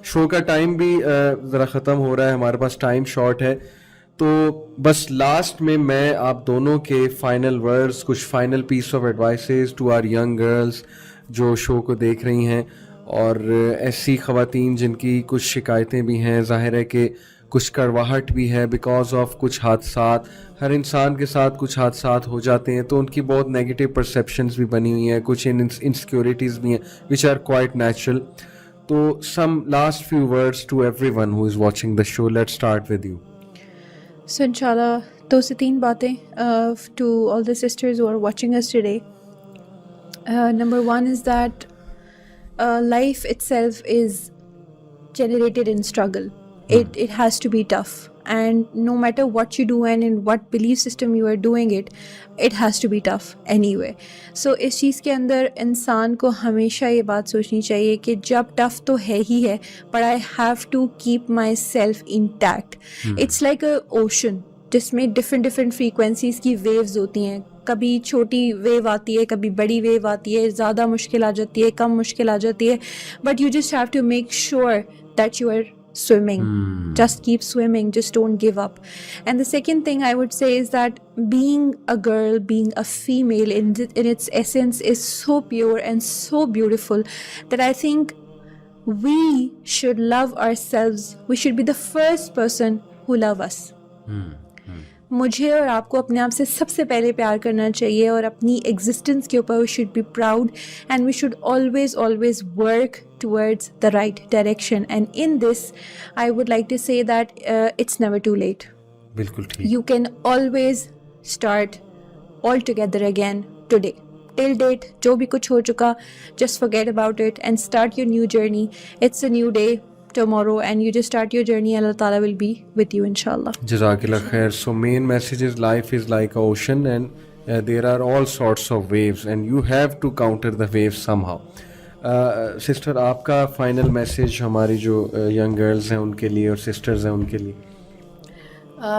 شو کا ٹائم بھی ذرا ختم ہو رہا ہے, ہمارے پاس ٹائم شارٹ ہے, تو بس لاسٹ میں آپ دونوں کے فائنل ورڈز, کچھ final piece of advices to our young girls جو شو کو دیکھ رہی ہیں, اور ایسی خواتین جن کی کچھ شکایتیں بھی ہیں, ظاہر ہے کہ کچھ کڑواہٹ بھی ہے بیکاز آف کچھ حادثات, ہر انسان کے ساتھ کچھ حادثات ہو جاتے ہیں تو ان کی بہت نیگیٹو پرسیپشنز بھی بنی ہوئی ہیں, کچھ انسیکیورٹیز بھی ہیں وچ آر کوائٹ نیچرل. تو some last few words to everyone who is watching the show. Let's start with you. So inshallah, 2 سے 3 باتیں to all the sisters who are watching us today. Number 1 is that life itself is generated in struggle. It has to be tough, and no matter what you do and in what belief system you are doing it has to be tough anyway. So اس چیز کے اندر انسان کو ہمیشہ یہ بات سوچنی چاہیے کہ جب ٹف تو ہے ہی ہے, but I have to keep myself intact. It's like a ocean جس میں different frequencies کی waves ہوتی ہیں. کبھی چھوٹی ویو آتی ہے, کبھی بڑی ویو آتی ہے, زیادہ مشکل آ جاتی ہے, کم مشکل آ جاتی ہے, but you just have to make sure that you are swimming. Just keep swimming, just don't give up. And the second thing I would say is that being a girl, being a female in its essence is so pure and so beautiful that I think we should love ourselves. We should be the first person who love us. مجھے اور آپ کو اپنے آپ سے سب سے پہلے پیار کرنا چاہیے, اور اپنی ایگزسٹنس کے اوپر we should be proud, and we should always work towards the right direction. And in this I would like to say that it's never too late. بالکل ٹھیک. You can always start all together again today. Till date جو بھی کچھ ہو چکا, just forget about it and start your new journey. It's a new day tomorrow and you just start your journey. Allah Ta'ala will be with you inshallah. Jazakallah khair. So main message is life is like an ocean and there are all sorts of waves and you have to counter the waves somehow. Sister آپ کا final message ہماری جو young girls ہیں ان کے لیے اور sisters ہیں ان کے لیے.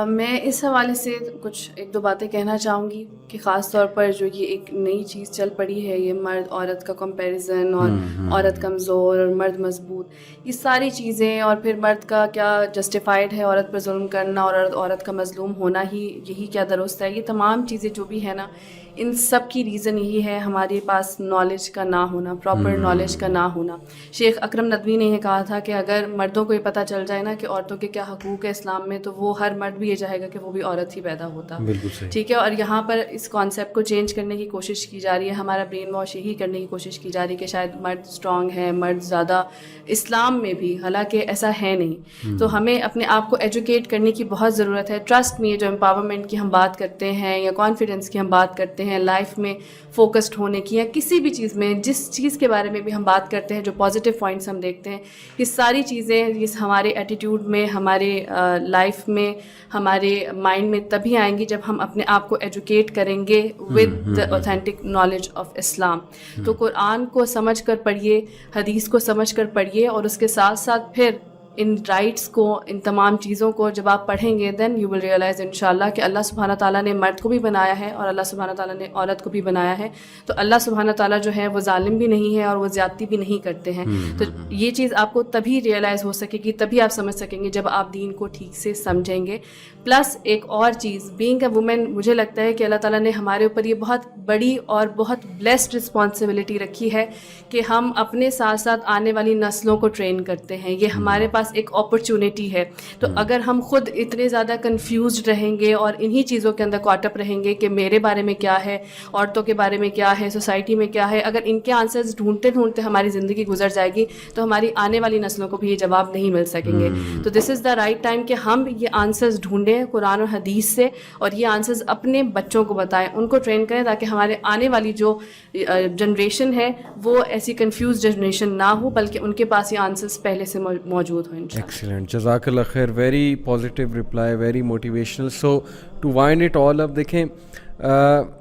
میں اس حوالے سے کچھ 1-2 باتیں کہنا چاہوں گی کہ خاص طور پر جو یہ ایک نئی چیز چل پڑی ہے, یہ مرد عورت کا کمپیریزن اور عورت کمزور اور مرد مضبوط, یہ ساری چیزیں, اور پھر مرد کا کیا جسٹیفائڈ ہے عورت پر ظلم کرنا اور عورت کا مظلوم ہونا ہی یہی کیا درست ہے, یہ تمام چیزیں جو بھی ہے نا, ان سب کی ریزن یہی ہے ہمارے پاس نالج کا نہ ہونا, پراپر نالج کا نہ ہونا. شیخ اکرم ندوی نے یہ کہا تھا کہ اگر مردوں کو یہ پتہ چل جائے نا کہ عورتوں کے کیا حقوق ہے اسلام میں, تو وہ ہر مرد بھی یہ چاہے گا کہ وہ بھی عورت ہی پیدا ہوتا. ٹھیک ہے, اور یہاں پر اس کانسیپٹ کو چینج کرنے کی کوشش کی جا رہی ہے, ہمارا برین واش یہی کرنے کی کوشش کی جا رہی ہے کہ شاید مرد اسٹرانگ ہے, مرد زیادہ اسلام میں بھی, حالانکہ ایسا ہے نہیں. تو ہمیں اپنے آپ کو ایجوکیٹ کرنے کی بہت ضرورت ہے. ٹرسٹ میں جو امپاورمنٹ کی ہم بات کرتے ہیں یا کانفیڈنس کی ہم بات کرتے ہیں, لائف میں فوکسڈ ہونے کی, یا کسی بھی چیز میں جس چیز کے بارے میں بھی ہم بات کرتے ہیں, جو پازیٹیو پوائنٹس ہم دیکھتے ہیں, یہ ساری چیزیں اس ہمارے ایٹیٹیوڈ میں, ہمارے لائف میں, ہمارے مائنڈ میں تبھی آئیں گی جب ہم اپنے آپ کو ایجوکیٹ کریں گے with the authentic knowledge of Islam. تو قرآن کو سمجھ کر پڑھیے, حدیث کو سمجھ کر پڑھیے, اور اس کے ساتھ ساتھ پھر ان رائٹس کو, ان تمام چیزوں کو جب آپ پڑھیں گے, دین یو ول ریئلائز انشاءاللہ کہ اللہ سبحانہ تعالیٰ نے مرد کو بھی بنایا ہے اور اللہ سبحانہ تعالیٰ نے عورت کو بھی بنایا ہے. تو اللہ سبحانہ تعالیٰ جو ہے وہ ظالم بھی نہیں ہے اور وہ زیادتی بھی نہیں کرتے ہیں. تو یہ چیز آپ کو تبھی ریئلائز ہو سکے گی, تبھی آپ سمجھ سکیں گے جب آپ دین کو ٹھیک سے سمجھیں گے. پلس ایک اور چیز, بینگ اے وومن, مجھے لگتا ہے کہ اللہ تعالیٰ نے ہمارے اوپر یہ بہت بڑی اور بہت بلیسڈ رسپانسبلٹی رکھی ہے کہ ہم اپنے ساتھ ساتھ آنے والی نسلوں کو ٹرین کرتے ہیں. یہ ہمارے پاس ایک اپرچونیٹی ہے. تو اگر ہم خود اتنے زیادہ کنفیوزڈ رہیں گے اور انہی چیزوں کے اندر کاٹ اپ رہیں گے کہ میرے بارے میں کیا ہے, عورتوں کے بارے میں کیا ہے, سوسائٹی میں کیا ہے, اگر ان کے آنسرز ڈھونڈتے ڈھونڈتے ہماری زندگی گزر جائے گی تو ہماری آنے والی نسلوں کو بھی یہ جواب نہیں مل سکیں گے. تو دس از دا رائٹ ٹائم کہ ہم یہ آنسرز ڈھونڈیں قرآن اور حدیث سے, اور یہ آنسرز اپنے بچوں کو بتائیں, ان کو ٹرین کریں, تاکہ ہمارے آنے والی جو جنریشن ہے وہ ایسی کنفیوز جنریشن نہ ہو, بلکہ ان کے پاس یہ آنسرز پہلے سے موجود ہوں. ایکسیلنٹ, جزاک اللہ خیر, very positive reply, very motivational. So to wind it all up, دیکھیں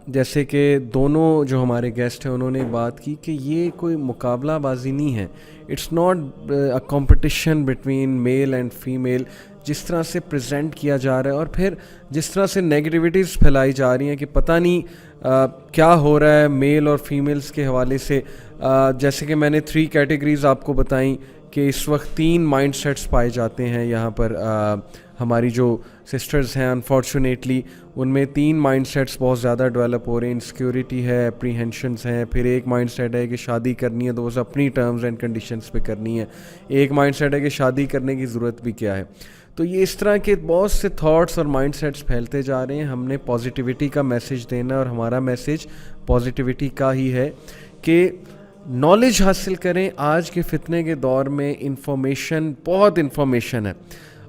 جیسے کہ دونوں جو ہمارے گیسٹ ہیں انہوں نے بات کی کہ یہ کوئی مقابلہ بازی نہیں ہے, it's not a competition between male and female جس طرح سے پریزنٹ کیا جا رہا ہے, اور پھر جس طرح سے نیگیٹیوٹیز پھیلائی جا رہی ہیں کہ پتہ نہیں کیا ہو رہا ہے میل اور فیمیلز کے حوالے سے. جیسے کہ میں نے 3 کیٹیگریز آپ کو بتائیں کہ اس وقت 3 مائنڈ سیٹس پائے جاتے ہیں یہاں پر. ہماری جو سسٹرز ہیں انفارچونیٹلی ان میں 3 مائنڈ سیٹس بہت زیادہ ڈیولپ ہو رہے ہیں. انسیکیورٹی ہے, اپریہینشنس ہیں, پھر ایک مائنڈ سیٹ ہے کہ شادی کرنی ہے تو بس اپنی ٹرمز اینڈ کنڈیشنز پہ کرنی ہے, ایک مائنڈ سیٹ ہے کہ شادی کرنے کی ضرورت بھی کیا ہے. تو یہ اس طرح کے بہت سے تھاٹس اور مائنڈ سیٹس پھیلتے جا رہے ہیں. ہم نے پازیٹیوٹی کا میسیج دینا اور ہمارا میسیج پازیٹیوٹی کا ہی ہے کہ نالج حاصل کریں. آج کے فتنے کے دور میں بہت انفارمیشن ہے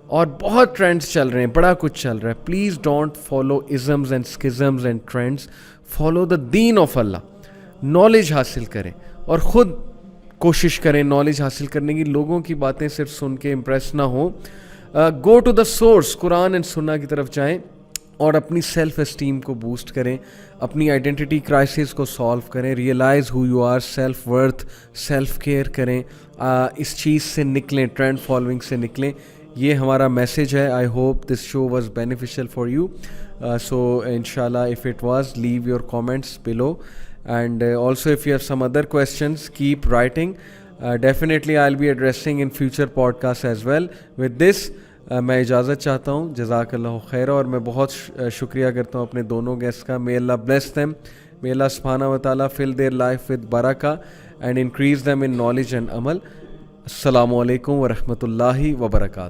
اور بہت ٹرینڈس چل رہے ہیں, بڑا کچھ چل رہا ہے. Please don't follow isms and schisms and trends, follow the دین آف اللہ. نالج حاصل کریں اور خود کوشش کریں نالج حاصل کرنے کی. لوگوں کی باتیں صرف سن کے امپریس نہ ہوں. گو ٹو دا سورس, قرآن اینڈ سنہ کی طرف جائیں اور اپنی سیلف اسٹیم کو بوسٹ کریں, اپنی آئیڈینٹی کرائسس کو سالو کریں, realise who you are, self worth, self care کریں. اس چیز سے نکلیں, ٹرینڈ فالوئنگ سے نکلیں. یہ ہمارا میسیج ہے. I hope this show was beneficial for you. So انشاءاللہ if it was, leave your comments below, and also if you have some other questions keep writing. Definitely I'll be addressing in future podcasts as well. With this میں اجازت چاہتا ہوں. جزاک اللہ خیر. اور میں بہت شکریہ کرتا ہوں اپنے دونوں گیسٹ کا. May Allah bless them. May Allah subhanahu wa ta'ala fill their life with barakah and increase them in knowledge and amal. السلام علیکم ورحمۃ اللہ وبرکاتہ.